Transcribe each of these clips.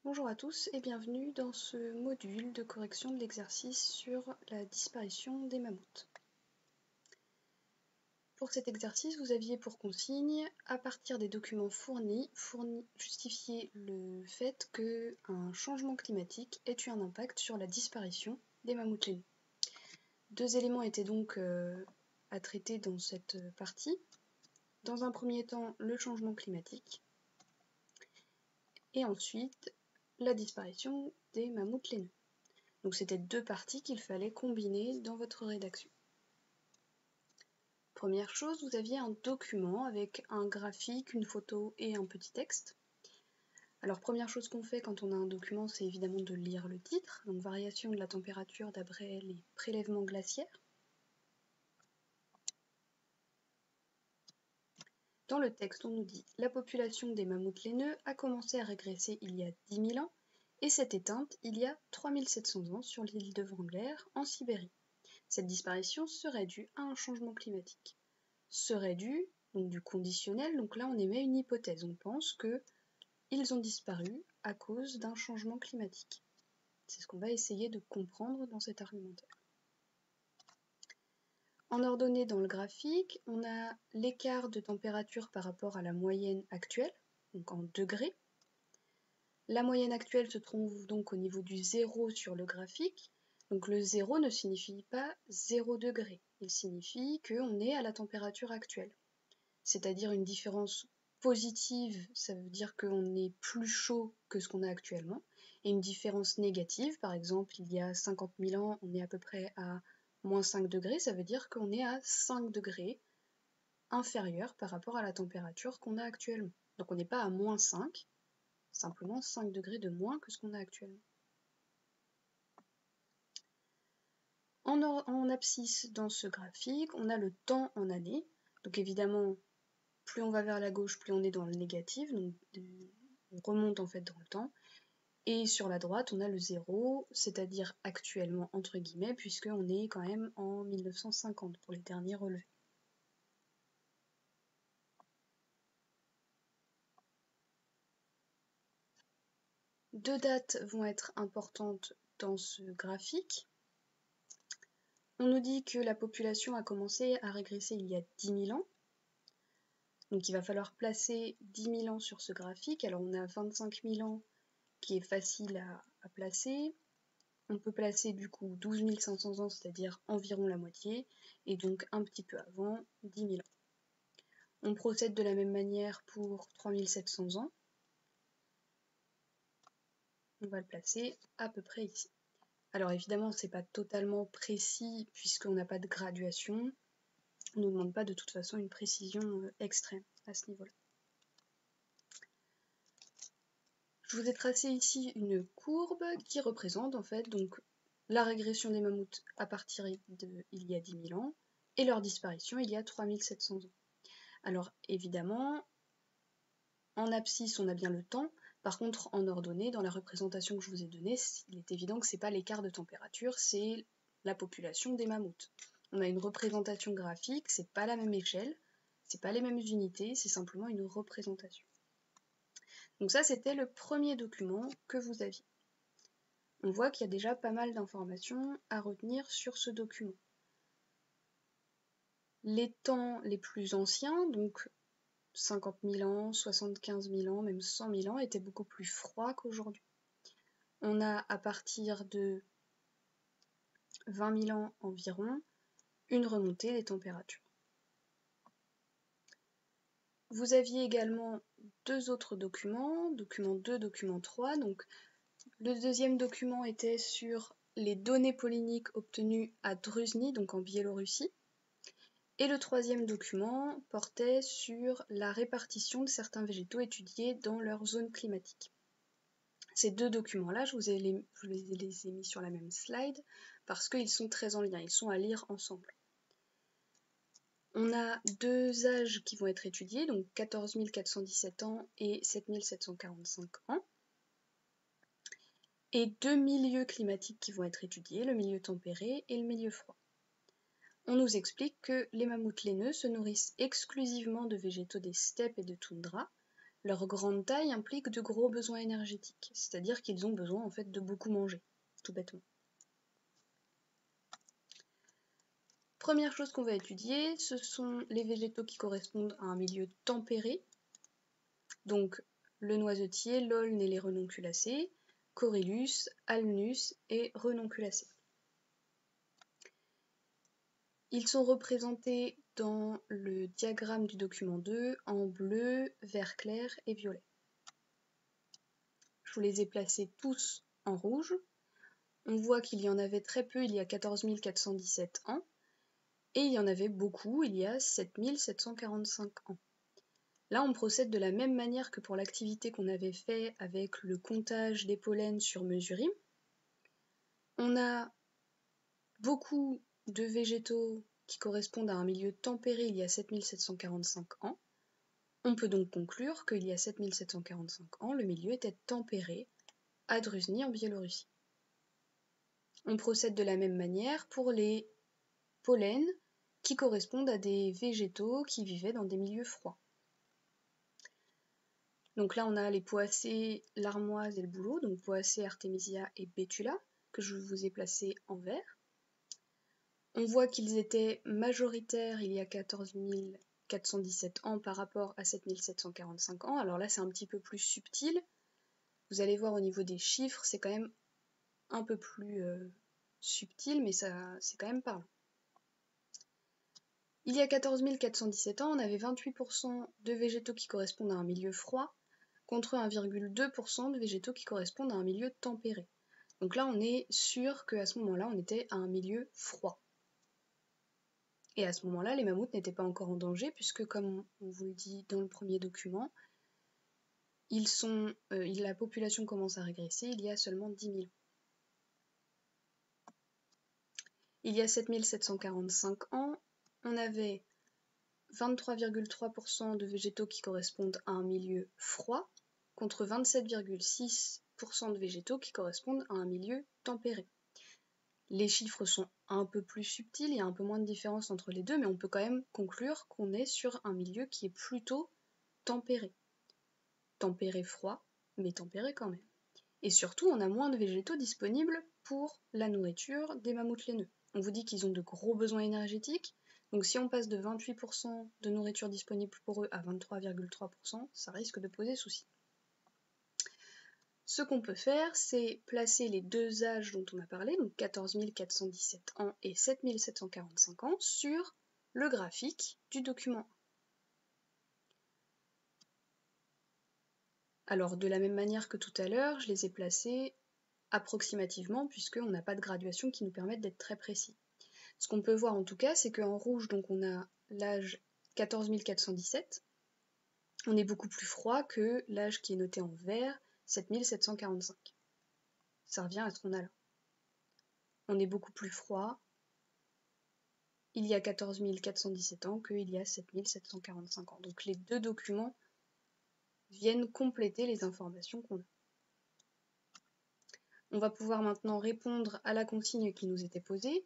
Bonjour à tous et bienvenue dans ce module de correction de l'exercice sur la disparition des mammouths. Pour cet exercice, vous aviez pour consigne, à partir des documents fournis, justifier le fait qu'un changement climatique ait eu un impact sur la disparition des mammouths laineux. Deux éléments étaient donc à traiter dans cette partie. Dans un premier temps, le changement climatique et ensuite la disparition des mammouths laineux. Donc c'était deux parties qu'il fallait combiner dans votre rédaction. Première chose, vous aviez un document avec un graphique, une photo et un petit texte. Alors première chose qu'on fait quand on a un document, c'est évidemment de lire le titre, donc variation de la température d'après les prélèvements glaciaires. Dans le texte, on nous dit « La population des mammouths laineux a commencé à régresser il y a 10 000 ans et s'est éteinte il y a 3700 ans sur l'île de Wrangler, en Sibérie. Cette disparition serait due à un changement climatique. » Serait due, donc du conditionnel, donc là on émet une hypothèse, on pense qu'ils ont disparu à cause d'un changement climatique. C'est ce qu'on va essayer de comprendre dans cet argumentaire. En ordonnée dans le graphique, on a l'écart de température par rapport à la moyenne actuelle, donc en degrés. La moyenne actuelle se trouve donc au niveau du 0 sur le graphique. Donc le 0 ne signifie pas 0 degré, il signifie qu'on est à la température actuelle. C'est-à-dire une différence positive, ça veut dire qu'on est plus chaud que ce qu'on a actuellement. Et une différence négative, par exemple, il y a 50 000 ans, on est à peu près à moins 5 degrés, ça veut dire qu'on est à 5 degrés inférieur par rapport à la température qu'on a actuellement. Donc on n'est pas à moins 5, simplement 5 degrés de moins que ce qu'on a actuellement. En abscisse dans ce graphique, on a le temps en années. Donc évidemment, plus on va vers la gauche, plus on est dans le négatif, donc on remonte en fait dans le temps. Et sur la droite, on a le 0, c'est-à-dire actuellement entre guillemets, puisqu'on est quand même en 1950 pour les derniers relevés. Deux dates vont être importantes dans ce graphique. On nous dit que la population a commencé à régresser il y a 10 000 ans. Donc il va falloir placer 10 000 ans sur ce graphique. Alors on a 25 000 ans qui est facile à placer. On peut placer du coup 12 500 ans, c'est-à-dire environ la moitié, et donc un petit peu avant 10 000 ans. On procède de la même manière pour 3 700 ans. On va le placer à peu près ici. Alors évidemment, c'est pas totalement précis puisqu'on n'a pas de graduation. On ne nous demande pas de toute façon une précision extrême à ce niveau-là. Je vous ai tracé ici une courbe qui représente en fait donc la régression des mammouths à partir d'il y a 10 000 ans et leur disparition il y a 3 700 ans. Alors évidemment, en abscisse on a bien le temps, par contre en ordonnée, dans la représentation que je vous ai donnée, il est évident que ce n'est pas l'écart de température, c'est la population des mammouths. On a une représentation graphique, c'est pas la même échelle, c'est pas les mêmes unités, c'est simplement une représentation. Donc ça c'était le premier document que vous aviez. On voit qu'il y a déjà pas mal d'informations à retenir sur ce document. Les temps les plus anciens, donc 50 000 ans, 75 000 ans, même 100 000 ans, étaient beaucoup plus froids qu'aujourd'hui. On a à partir de 20 000 ans environ une remontée des températures. Vous aviez également deux autres documents, document 2, document 3. Donc, le deuxième document était sur les données polyniques obtenues à Druzhny, donc en Biélorussie. Et le troisième document portait sur la répartition de certains végétaux étudiés dans leur zone climatique. Ces deux documents-là, je les ai mis sur la même slide parce qu'ils sont très en lien, ils sont à lire ensemble. On a deux âges qui vont être étudiés, donc 14 417 ans et 7 745 ans. Et deux milieux climatiques qui vont être étudiés, le milieu tempéré et le milieu froid. On nous explique que les mammouths laineux se nourrissent exclusivement de végétaux des steppes et de toundra, Leur grande taille implique de gros besoins énergétiques, c'est-à-dire qu'ils ont besoin en fait de beaucoup manger, tout bêtement. Première chose qu'on va étudier, ce sont les végétaux qui correspondent à un milieu tempéré, donc le noisetier, l'aulne et les renonculacées, Corylus, Alnus et renonculacées. Ils sont représentés dans le diagramme du document 2 en bleu, vert clair et violet. Je vous les ai placés tous en rouge. On voit qu'il y en avait très peu il y a 14 417 ans, et il y en avait beaucoup il y a 7 745 ans. Là, on procède de la même manière que pour l'activité qu'on avait fait avec le comptage des pollens sur Mesurim. On a beaucoup de végétaux qui correspondent à un milieu tempéré il y a 7745 ans. On peut donc conclure qu'il y a 7745 ans, le milieu était tempéré à Druzhny en Biélorussie. On procède de la même manière pour les pollens qui correspondent à des végétaux qui vivaient dans des milieux froids. Donc là, on a les poacées, l'armoise et le bouleau, donc poacées, artémisia et bétula, que je vous ai placés en vert. On voit qu'ils étaient majoritaires il y a 14 417 ans par rapport à 7745 ans. Alors là, c'est un petit peu plus subtil. Vous allez voir au niveau des chiffres, c'est quand même un peu plus subtil, mais c'est quand même parlant. Il y a 14 417 ans, on avait 28% de végétaux qui correspondent à un milieu froid, contre 1,2% de végétaux qui correspondent à un milieu tempéré. Donc là, on est sûr qu'à ce moment-là, on était à un milieu froid. Et à ce moment-là, les mammouths n'étaient pas encore en danger, puisque comme on vous le dit dans le premier document, la population commence à régresser il y a seulement 10 000 ans. Il y a 7745 ans, on avait 23,3% de végétaux qui correspondent à un milieu froid, contre 27,6% de végétaux qui correspondent à un milieu tempéré. Les chiffres sont un peu plus subtils, il y a un peu moins de différence entre les deux, mais on peut quand même conclure qu'on est sur un milieu qui est plutôt tempéré. Tempéré froid, mais tempéré quand même. Et surtout, on a moins de végétaux disponibles pour la nourriture des mammouths laineux. On vous dit qu'ils ont de gros besoins énergétiques, donc si on passe de 28% de nourriture disponible pour eux à 23,3%, ça risque de poser souci. Ce qu'on peut faire, c'est placer les deux âges dont on a parlé, donc 14 417 ans et 7 745 ans, sur le graphique du document 1. Alors, de la même manière que tout à l'heure, je les ai placés approximativement, puisqu'on n'a pas de graduation qui nous permette d'être très précis. Ce qu'on peut voir en tout cas, c'est qu'en rouge, donc on a l'âge 14 417, on est beaucoup plus froid que l'âge qui est noté en vert, 7 745. Ça revient à ce qu'on a là. On est beaucoup plus froid il y a 14 417 ans qu'il y a 7 745 ans. Donc les deux documents viennent compléter les informations qu'on a. On va pouvoir maintenant répondre à la consigne qui nous était posée.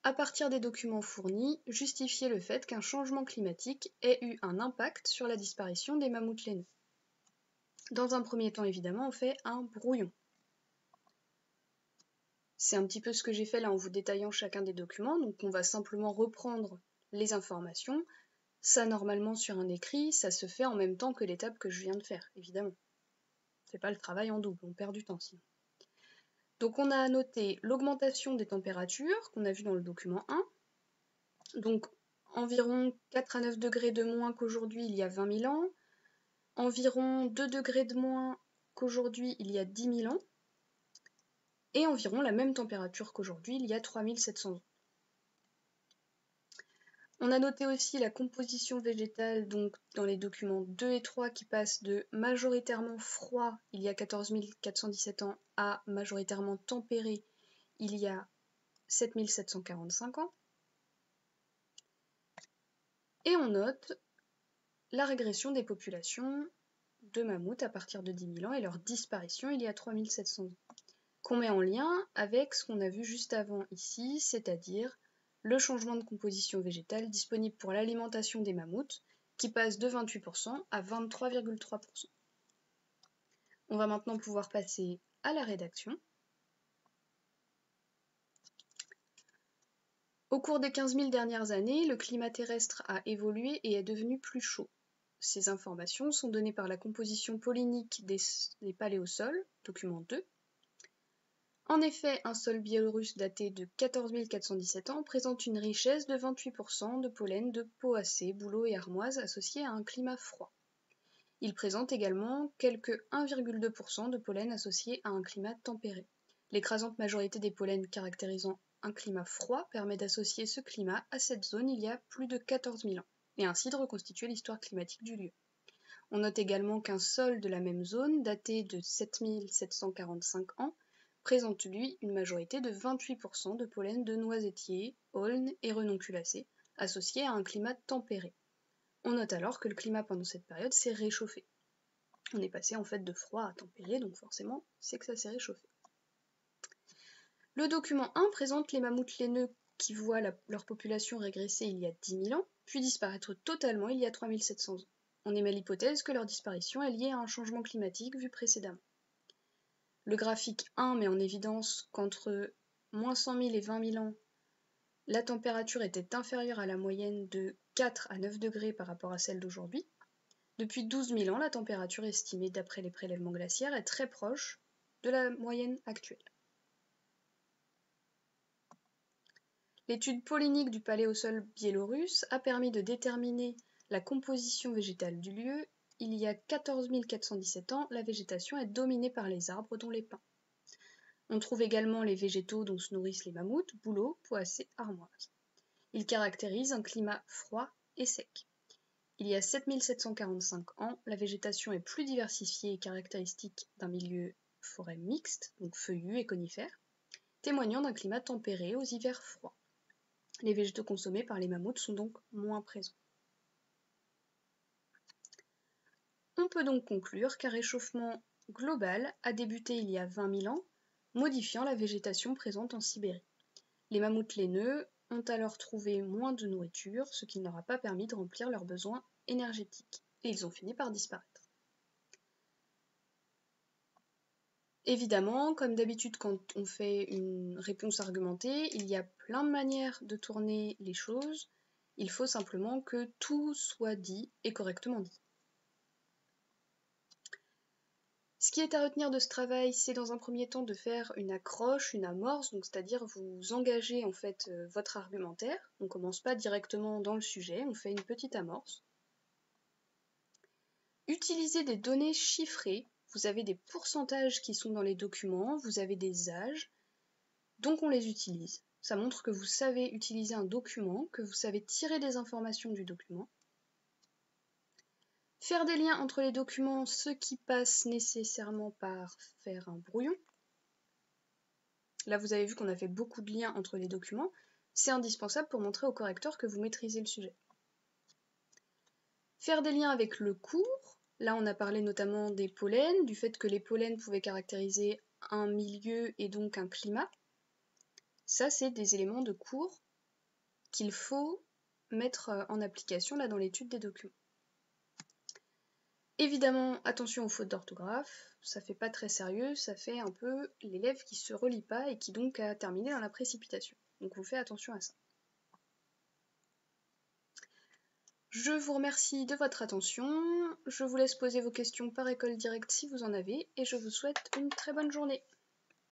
À partir des documents fournis, justifier le fait qu'un changement climatique ait eu un impact sur la disparition des mammouths laineux. Dans un premier temps, évidemment, on fait un brouillon. C'est un petit peu ce que j'ai fait là en vous détaillant chacun des documents, donc on va simplement reprendre les informations. Ça, normalement, sur un écrit, ça se fait en même temps que l'étape que je viens de faire, évidemment. On ne fait pas le travail en double, on perd du temps sinon. Donc on a noté l'augmentation des températures qu'on a vu dans le document 1. Donc environ 4 à 9 degrés de moins qu'aujourd'hui il y a 20 000 ans, environ 2 degrés de moins qu'aujourd'hui il y a 10 000 ans, et environ la même température qu'aujourd'hui il y a 3700 ans. On a noté aussi la composition végétale donc dans les documents 2 et 3 qui passent de majoritairement froid il y a 14 417 ans à majoritairement tempéré il y a 7 745 ans. Et on note la régression des populations de mammouths à partir de 10 000 ans et leur disparition il y a 3700 ans, qu'on met en lien avec ce qu'on a vu juste avant ici, c'est-à-dire le changement de composition végétale disponible pour l'alimentation des mammouths qui passe de 28% à 23,3%. On va maintenant pouvoir passer à la rédaction. Au cours des 15 000 dernières années, le climat terrestre a évolué et est devenu plus chaud. Ces informations sont données par la composition polynique des paléosols, document 2. En effet, un sol biélorusse daté de 14 417 ans présente une richesse de 28% de pollen de poacée, bouleau et armoise associés à un climat froid. Il présente également quelques 1,2% de pollen associés à un climat tempéré. L'écrasante majorité des pollens caractérisant un climat froid permet d'associer ce climat à cette zone il y a plus de 14 000 ans, et ainsi de reconstituer l'histoire climatique du lieu. On note également qu'un sol de la même zone, daté de 7 745 ans, présente lui une majorité de 28% de pollen de noisetiers, aulnes et renonculacées, associés à un climat tempéré. On note alors que le climat pendant cette période s'est réchauffé. On est passé en fait de froid à tempéré, donc forcément c'est que ça s'est réchauffé. Le document 1 présente les mammouths laineux qui voient leur population régresser il y a 10 000 ans, puis disparaître totalement il y a 3 700 ans. On émet l'hypothèse que leur disparition est liée à un changement climatique vu précédemment. Le graphique 1 met en évidence qu'entre moins 100 000 et 20 000 ans, la température était inférieure à la moyenne de 4 à 9 degrés par rapport à celle d'aujourd'hui. Depuis 12 000 ans, la température estimée d'après les prélèvements glaciaires est très proche de la moyenne actuelle. L'étude polynique du paléosol biélorusse a permis de déterminer la composition végétale du lieu. Il y a 14 417 ans, la végétation est dominée par les arbres, dont les pins. On trouve également les végétaux dont se nourrissent les mammouths, bouleaux, poacés, armoises. Ils caractérisent un climat froid et sec. Il y a 7 745 ans, la végétation est plus diversifiée et caractéristique d'un milieu forêt mixte, donc feuillu et conifère, témoignant d'un climat tempéré aux hivers froids. Les végétaux consommés par les mammouths sont donc moins présents. On peut donc conclure qu'un réchauffement global a débuté il y a 20 000 ans, modifiant la végétation présente en Sibérie. Les mammouths laineux ont alors trouvé moins de nourriture, ce qui ne leur a pas permis de remplir leurs besoins énergétiques, et ils ont fini par disparaître. Évidemment, comme d'habitude quand on fait une réponse argumentée, il y a plein de manières de tourner les choses, il faut simplement que tout soit dit et correctement dit. Ce qui est à retenir de ce travail, c'est dans un premier temps de faire une accroche, une amorce, donc c'est-à-dire vous engagez en fait votre argumentaire. On ne commence pas directement dans le sujet, on fait une petite amorce. Utilisez des données chiffrées. Vous avez des pourcentages qui sont dans les documents, vous avez des âges, donc on les utilise. Ça montre que vous savez utiliser un document, que vous savez tirer des informations du document. Faire des liens entre les documents, ce qui passe nécessairement par faire un brouillon. Là, vous avez vu qu'on a fait beaucoup de liens entre les documents. C'est indispensable pour montrer au correcteur que vous maîtrisez le sujet. Faire des liens avec le cours. Là, on a parlé notamment des pollens, du fait que les pollens pouvaient caractériser un milieu et donc un climat. Ça, c'est des éléments de cours qu'il faut mettre en application là dans l'étude des documents. Évidemment, attention aux fautes d'orthographe, ça fait pas très sérieux, ça fait un peu l'élève qui se relie pas et qui donc a terminé dans la précipitation. Donc vous faites attention à ça. Je vous remercie de votre attention, je vous laisse poser vos questions par école directe si vous en avez, et je vous souhaite une très bonne journée.